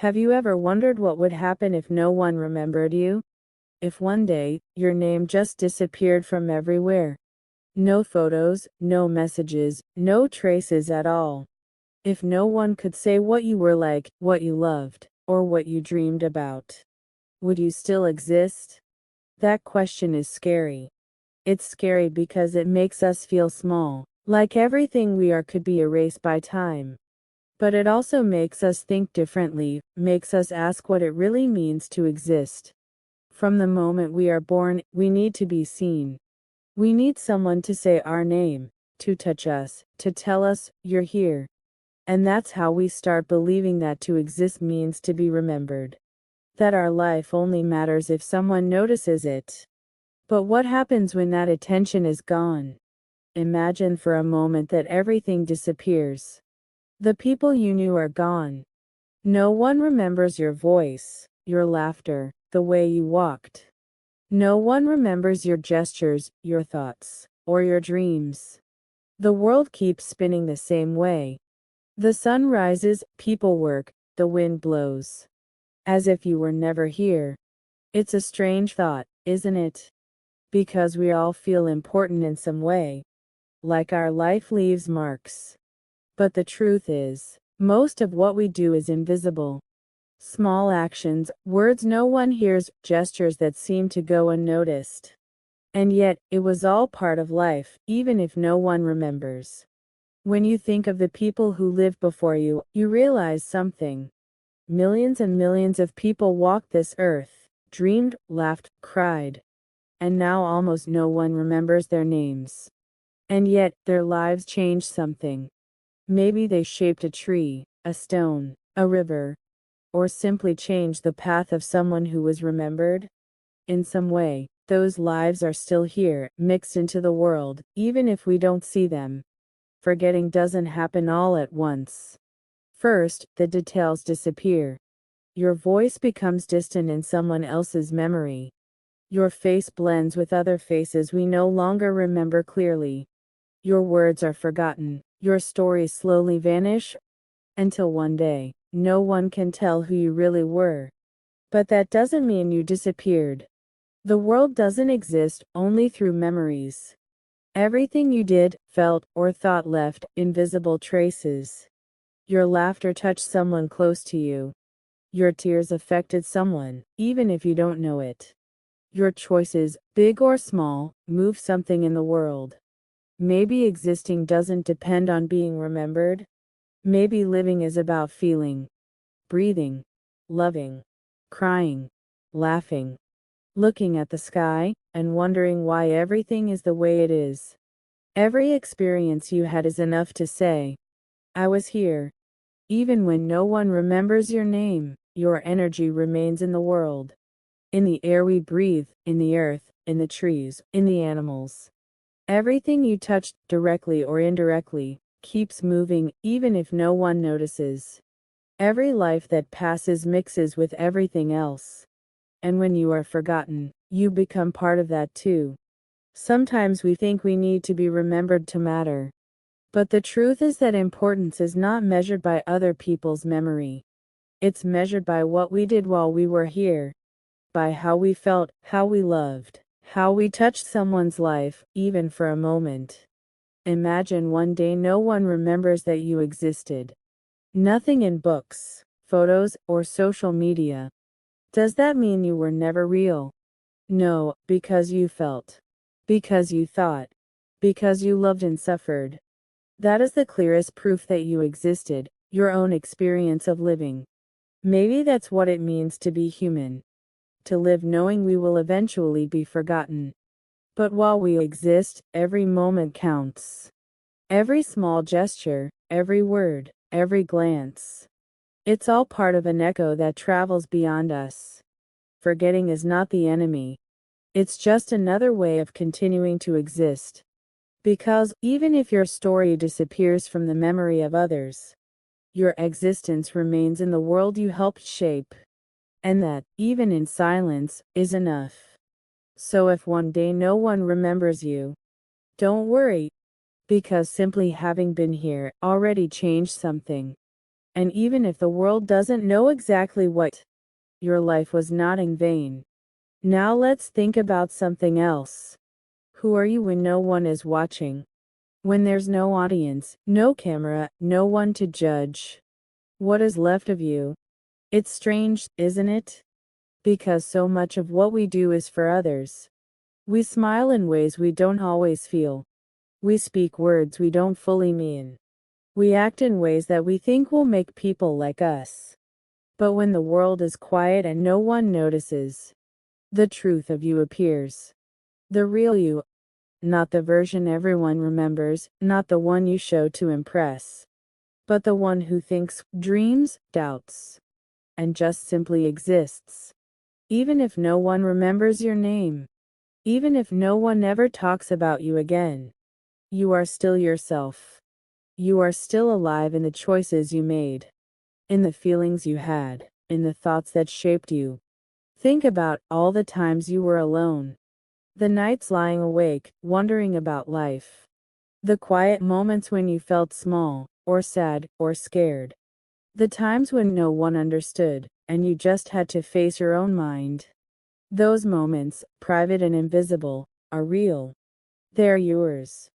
Have you ever wondered what would happen if no one remembered you? If one day, your name just disappeared from everywhere? No photos, no messages, no traces at all. If no one could say what you were like, what you loved, or what you dreamed about, would you still exist? That question is scary. It's scary because it makes us feel small, like everything we are could be erased by time. But it also makes us think differently, makes us ask what it really means to exist. From the moment we are born, we need to be seen. We need someone to say our name, to touch us, to tell us, you're here. And that's how we start believing that to exist means to be remembered. That our life only matters if someone notices it. But what happens when that attention is gone? Imagine for a moment that everything disappears. The people you knew are gone. No one remembers your voice, your laughter, the way you walked. No one remembers your gestures, your thoughts, or your dreams. The world keeps spinning the same way. The sun rises, people work, the wind blows. As if you were never here. It's a strange thought, isn't it? Because we all feel important in some way. Like our life leaves marks. But the truth is, most of what we do is invisible. Small actions, words no one hears, gestures that seem to go unnoticed. And yet, it was all part of life, even if no one remembers. When you think of the people who lived before you, you realize something. Millions and millions of people walked this earth, dreamed, laughed, cried. And now almost no one remembers their names. And yet, their lives changed something. Maybe they shaped a tree, a stone, a river, or simply changed the path of someone who was remembered. In some way, those lives are still here, mixed into the world, even if we don't see them. Forgetting doesn't happen all at once. First, the details disappear. Your voice becomes distant in someone else's memory. Your face blends with other faces we no longer remember clearly. Your words are forgotten. Your stories slowly vanish, until one day, no one can tell who you really were. But that doesn't mean you disappeared. The world doesn't exist only through memories. Everything you did, felt, or thought left invisible traces. Your laughter touched someone close to you. Your tears affected someone, even if you don't know it. Your choices, big or small, move something in the world. Maybe existing doesn't depend on being remembered. Maybe living is about feeling, breathing, loving, crying, laughing, looking at the sky, and wondering why everything is the way it is. Every experience you had is enough to say, I was here. Even when no one remembers your name, your energy remains in the world. In the air we breathe, in the earth, in the trees, in the animals. Everything you touch, directly or indirectly, keeps moving, even if no one notices. Every life that passes mixes with everything else. And when you are forgotten, you become part of that too. Sometimes we think we need to be remembered to matter. But the truth is that importance is not measured by other people's memory. It's measured by what we did while we were here. By how we felt, how we loved. How we touched someone's life, even for a moment. Imagine one day no one remembers that you existed. Nothing in books, photos, or social media. Does that mean you were never real? No, because you felt. Because you thought. Because you loved and suffered. That is the clearest proof that you existed, your own experience of living. Maybe that's what it means to be human. To live knowing we will eventually be forgotten. But while we exist, every moment counts. Every small gesture, every word, every glance. It's all part of an echo that travels beyond us. Forgetting is not the enemy. It's just another way of continuing to exist. Because, even if your story disappears from the memory of others, your existence remains in the world you helped shape. And that, even in silence, is enough. So if one day no one remembers you, don't worry, because simply having been here already changed something. And even if the world doesn't know exactly what, your life was not in vain. Now let's think about something else. Who are you when no one is watching? When there's no audience, no camera, no one to judge? What is left of you? It's strange, isn't it? Because so much of what we do is for others. We smile in ways we don't always feel. We speak words we don't fully mean. We act in ways that we think will make people like us. But when the world is quiet and no one notices, the truth of you appears. The real you, not the version everyone remembers, not the one you show to impress, but the one who thinks, dreams, doubts, and just simply exists. Even if no one remembers your name, even if no one ever talks about you again, you are still yourself. You are still alive in the choices you made, in the feelings you had, in the thoughts that shaped you. Think about all the times you were alone. The nights lying awake, wondering about life. The quiet moments when you felt small, or sad, or scared. The times when no one understood, and you just had to face your own mind. Those moments, private and invisible, are real. They are yours.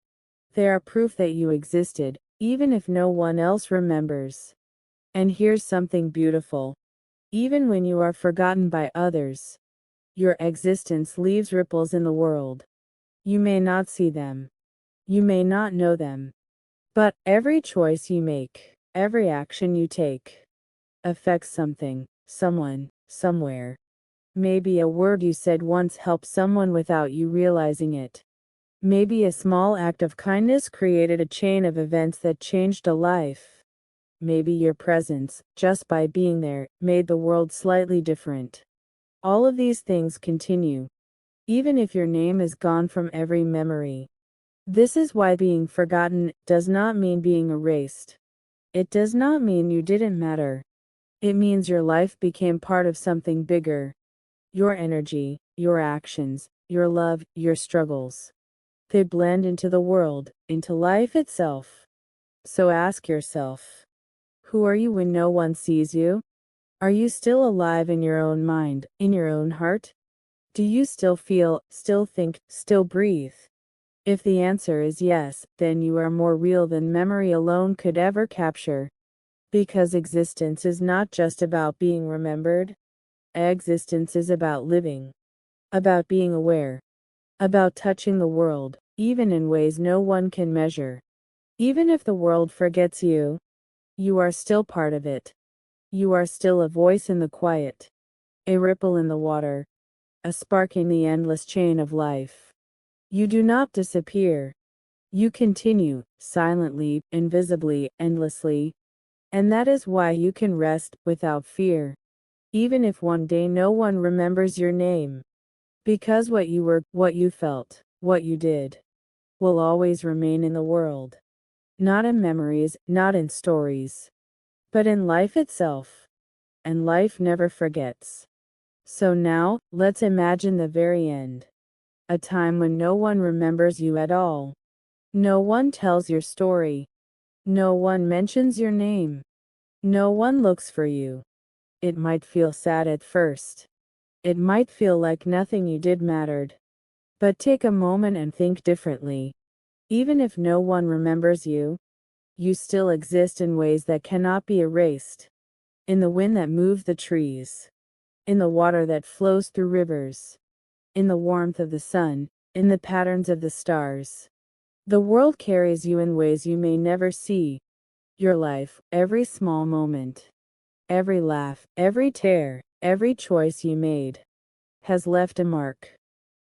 They are proof that you existed, even if no one else remembers. And here's something beautiful. Even when you are forgotten by others, your existence leaves ripples in the world. You may not see them. You may not know them. But every choice you make, every action you take, affects something, someone, somewhere. Maybe a word you said once helped someone without you realizing it. Maybe a small act of kindness created a chain of events that changed a life. Maybe your presence, just by being there, made the world slightly different. All of these things continue, even if your name is gone from every memory. This is why being forgotten does not mean being erased. It does not mean you didn't matter. It means your life became part of something bigger. Your energy, your actions, your love, your struggles. They blend into the world, into life itself. So ask yourself, who are you when no one sees you? Are you still alive in your own mind, in your own heart? Do you still feel, still think, still breathe? If the answer is yes, then you are more real than memory alone could ever capture. Because existence is not just about being remembered. Existence is about living, about being aware, about touching the world, even in ways no one can measure. Even if the world forgets you, you are still part of it. You are still a voice in the quiet, a ripple in the water, a spark in the endless chain of life. You do not disappear. You continue, silently, invisibly, endlessly. And that is why you can rest without fear. Even if one day no one remembers your name. Because what you were, what you felt, what you did, will always remain in the world. Not in memories, not in stories, but in life itself. And life never forgets. So now, let's imagine the very end. A time when no one remembers you at all. No one tells your story. No one mentions your name. No one looks for you. It might feel sad at first. It might feel like nothing you did mattered. But take a moment and think differently. Even if no one remembers you, you still exist in ways that cannot be erased. In the wind that moves the trees. In the water that flows through rivers. In the warmth of the sun. In the patterns of the stars. The world carries you in ways you may never see. Your life, every small moment, every laugh, every tear, every choice you made, has left a mark.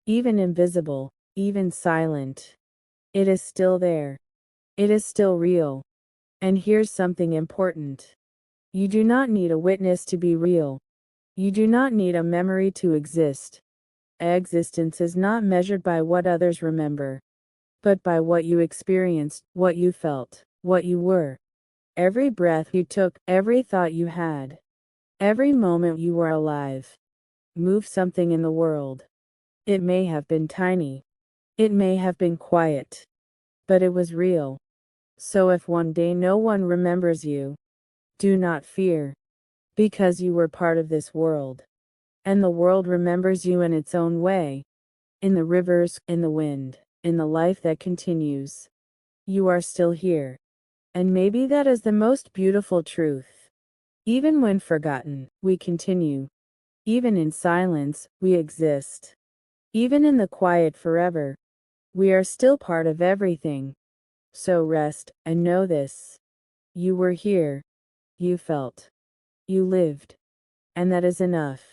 Even invisible, even silent. It is still there. It is still real. And here's something important. You do not need a witness to be real. You do not need a memory to exist. Existence is not measured by what others remember, but by what you experienced, what you felt, what you were. Every breath you took, every thought you had, every moment you were alive, moved something in the world. It may have been tiny. It may have been quiet. But it was real. So if one day no one remembers you, Do not fear, because you were part of this world. And the world remembers you in its own way. In the rivers, in the wind, in the life that continues. You are still here. And maybe that is the most beautiful truth. Even when forgotten, we continue. Even in silence, we exist. Even in the quiet forever, we are still part of everything. So rest, and know this. You were here. You felt. You lived. And that is enough.